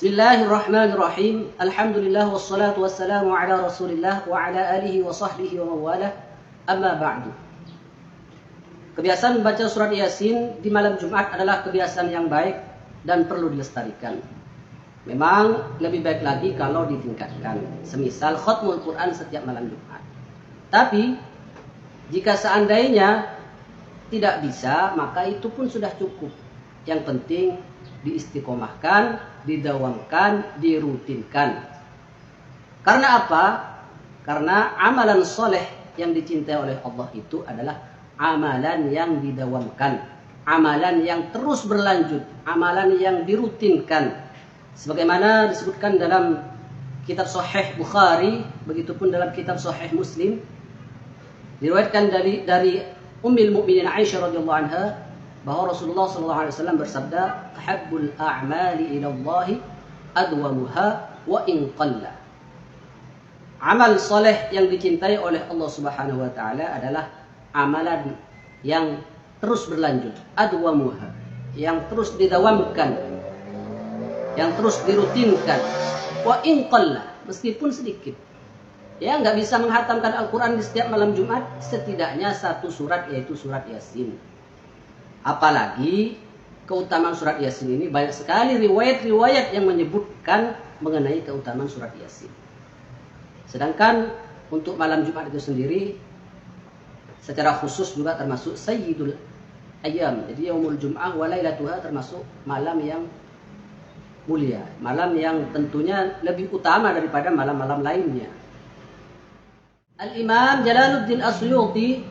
Bismillahirrahmanirrahim. Alhamdulillah wassalatu wassalamu ala Rasulillah wa ala alihi wa sahbihi wa mawalah. Amma ba'du. Kebiasaan membaca surat Yasin di malam Jumat adalah kebiasaan yang baik dan perlu dilestarikan. Memang lebih baik lagi kalau ditingkatkan, semisal khatmul Quran setiap malam Jumat. Tapi jika seandainya tidak bisa, maka itu pun sudah cukup. Yang penting diistiqomahkan, didawamkan, dirutinkan. Karena apa? Karena amalan soleh yang dicintai oleh Allah itu adalah amalan yang didawamkan, amalan yang terus berlanjut, amalan yang dirutinkan. Sebagaimana disebutkan dalam kitab Sahih Bukhari, begitupun dalam kitab Sahih Muslim, diriwayatkan dari Ummul Mukminin Aisyah radhiyallahu anha bahwa Rasulullah SAW bersabda, "Ahabbul a'mali ila Allah adwamuha wa in qalla." Amal soleh yang dicintai oleh Allah Subhanahu wa taala adalah amalan yang terus berlanjut, adwamuha, yang terus didawamkan, yang terus dirutinkan, wa in qalla, meskipun sedikit. Ya, nggak bisa menghatamkan Al-Quran di setiap malam Jumat, setidaknya satu surat, yaitu surat Yasin. Apalagi keutamaan surat Yasin ini banyak sekali riwayat-riwayat yang menyebutkan mengenai keutamaan surat Yasin. Sedangkan untuk malam Jumat itu sendiri secara khusus juga termasuk Sayyidul Ayyam. Jadi Yaumul Jum'ah wa Lailatuha termasuk malam yang mulia, malam yang tentunya lebih utama daripada malam-malam lainnya. Al-Imam Jalaluddin As-Suyuti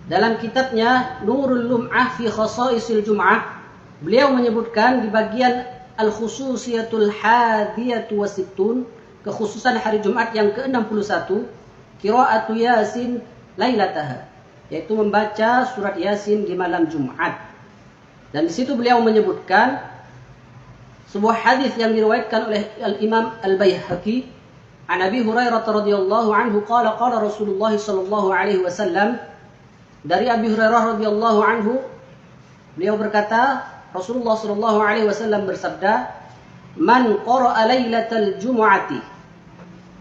dalam kitabnya Nurul Lum'ah fi Khasaisil Jum'ah, beliau menyebutkan di bagian Al-Khususiyatul Hadiyatu Wasittun, kekhususan hari Jumat yang ke-61, Qira'atu Yasin Lailataha, yaitu membaca surat Yasin di malam Jumat. Dan di situ beliau menyebutkan sebuah hadis yang diriwayatkan oleh Al-Imam Al-Baihaqi an Abi Hurairah radhiyallahu anhu qala qala Rasulullah sallallahu alaihi wasallam. Dari Abi Hurairah radhiyallahu anhu, beliau berkata, Rasulullah sallallahu alaihi wasallam bersabda, "Man qara'a lailatal jumu'ati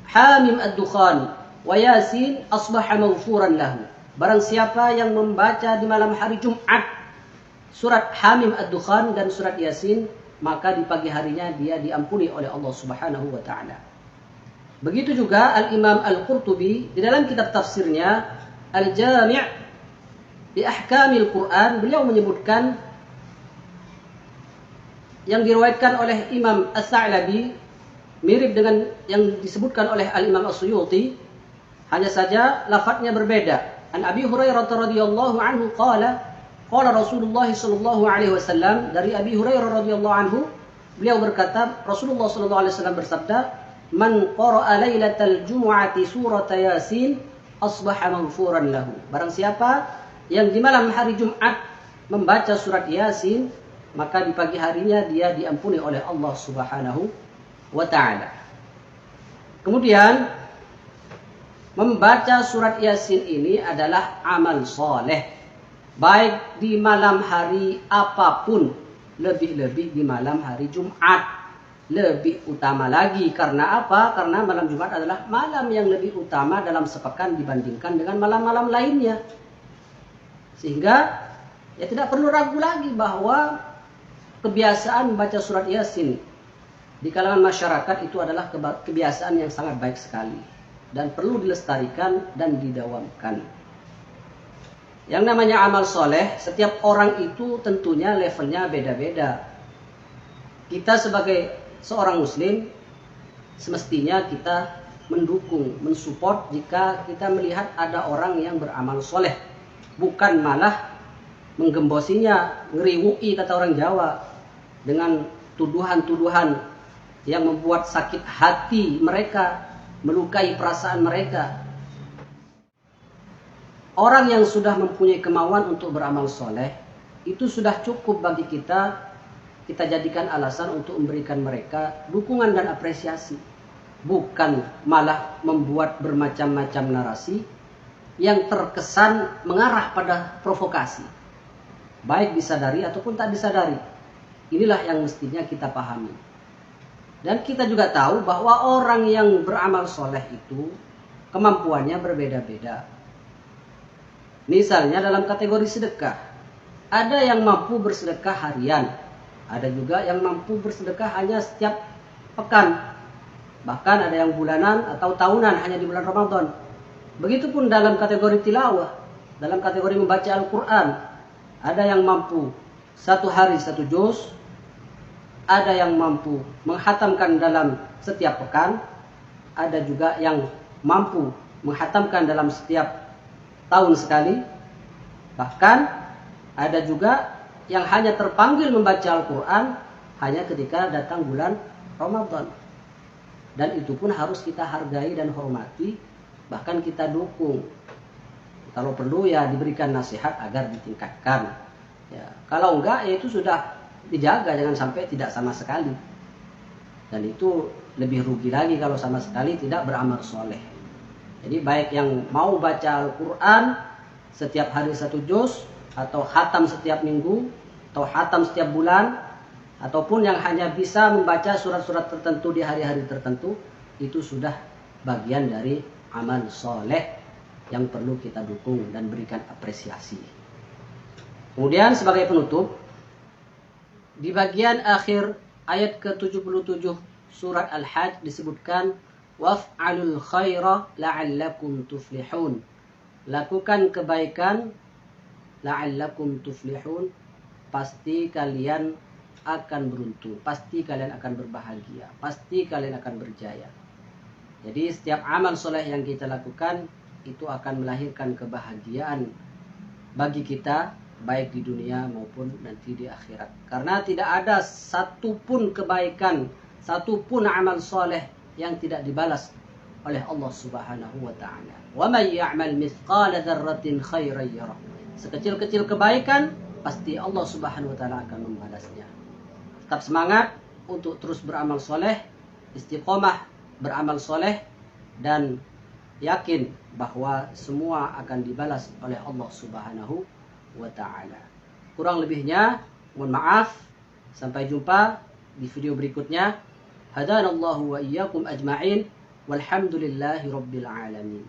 Hamim ad-Dukhan wa Yasin asbaha maghfuran lahu." Barang siapa yang membaca di malam hari Jumat surat Hamim ad-Dukhan dan surat Yasin, maka di pagi harinya dia diampuni oleh Allah Subhanahu wa taala. Begitu juga Al-Imam Al-Qurtubi di dalam kitab tafsirnya Al-Jami' di Ahkamil Quran, beliau menyebutkan yang diriwayatkan oleh Imam As-Sa'labi mirip dengan yang disebutkan oleh Al-Imam As-Suyuti, hanya saja lafadznya berbeda. An Abi Hurairah radhiyallahu anhu qala qala Rasulullah sallallahu alaihi wasallam, dari Abi Hurairah radhiyallahu anhu, beliau berkata, Rasulullah sallallahu alaihi wasallam bersabda, "Man qara'a lailatal jumu'ati surata Yasin asbaha maghfuran lahu." Barang siapa yang di malam hari Jumat membaca surat Yasin, maka di pagi harinya dia diampuni oleh Allah Subhanahu wa ta'ala. Kemudian membaca surat Yasin ini adalah amal soleh, baik di malam hari apapun, lebih-lebih di malam hari Jumat. Lebih utama lagi, karena apa? Karena malam Jumat adalah malam yang lebih utama dalam sepekan dibandingkan dengan malam-malam lainnya. Sehingga ya tidak perlu ragu lagi bahwa kebiasaan membaca surat Yasin di kalangan masyarakat itu adalah kebiasaan yang sangat baik sekali dan perlu dilestarikan dan didawamkan. Yang namanya amal soleh, setiap orang itu tentunya levelnya beda-beda. Kita sebagai seorang muslim semestinya kita mendukung, mensupport jika kita melihat ada orang yang beramal soleh, bukan malah menggembosinya, ngeriwui kata orang Jawa, dengan tuduhan-tuduhan yang membuat sakit hati mereka, melukai perasaan mereka. Orang yang sudah mempunyai kemauan untuk beramal soleh, itu sudah cukup bagi kita jadikan alasan untuk memberikan mereka dukungan dan apresiasi. Bukan malah membuat bermacam-macam narasi yang terkesan mengarah pada provokasi. baik disadari ataupun tak disadari. Inilah yang mestinya kita pahami. Dan kita juga tahu bahwa orang yang beramal soleh itu kemampuannya berbeda-beda. Misalnya dalam kategori sedekah, ada yang mampu bersedekah harian, ada juga yang mampu bersedekah hanya setiap pekan, bahkan ada yang bulanan atau tahunan hanya di bulan Ramadan. Begitupun dalam kategori tilawah, dalam kategori membaca Al-Quran, ada yang mampu satu hari satu juz, ada yang mampu menghatamkan dalam setiap pekan, ada juga yang mampu menghatamkan dalam setiap tahun sekali, bahkan ada juga yang hanya terpanggil membaca Al-Quran hanya ketika datang bulan Ramadan. Dan itu pun harus kita hargai dan hormati, bahkan kita dukung. Kalau perlu ya diberikan nasihat agar ditingkatkan. Ya, kalau enggak ya itu sudah dijaga, jangan sampai tidak sama sekali. Dan itu lebih rugi lagi kalau sama sekali tidak beramal soleh. Jadi baik yang mau baca Al-Quran setiap hari satu juz, atau khatam setiap minggu, atau khatam setiap bulan, ataupun yang hanya bisa membaca surat-surat tertentu di hari-hari tertentu, itu sudah bagian dari amal soleh yang perlu kita dukung dan berikan apresiasi. Kemudian sebagai penutup, di bagian akhir ayat ke-77 surat Al-Hajj disebutkan waf'alul khaira la'allakum tuflihun. Lakukan kebaikan la'allakum tuflihun, pasti kalian akan beruntung, pasti kalian akan berbahagia, pasti kalian akan berjaya. Jadi setiap amal soleh yang kita lakukan itu akan melahirkan kebahagiaan bagi kita, baik di dunia maupun nanti di akhirat. Karena tidak ada satupun kebaikan, satupun amal soleh yang tidak dibalas oleh Allah Subhanahu wa ta'ala. Wa may ya'mal mithqala dzarratin khairan yarah. Sekecil-kecil kebaikan pasti Allah Subhanahu wa ta'ala akan membalasnya. Tetap semangat untuk terus beramal soleh, istiqomah beramal soleh, dan yakin bahwa semua akan dibalas oleh Allah Subhanahu wa ta'ala. Kurang lebihnya mohon maaf. Sampai jumpa di video berikutnya. Hadanallahu wa iyyakum ajma'in. Walhamdulillahi rabbil alamin.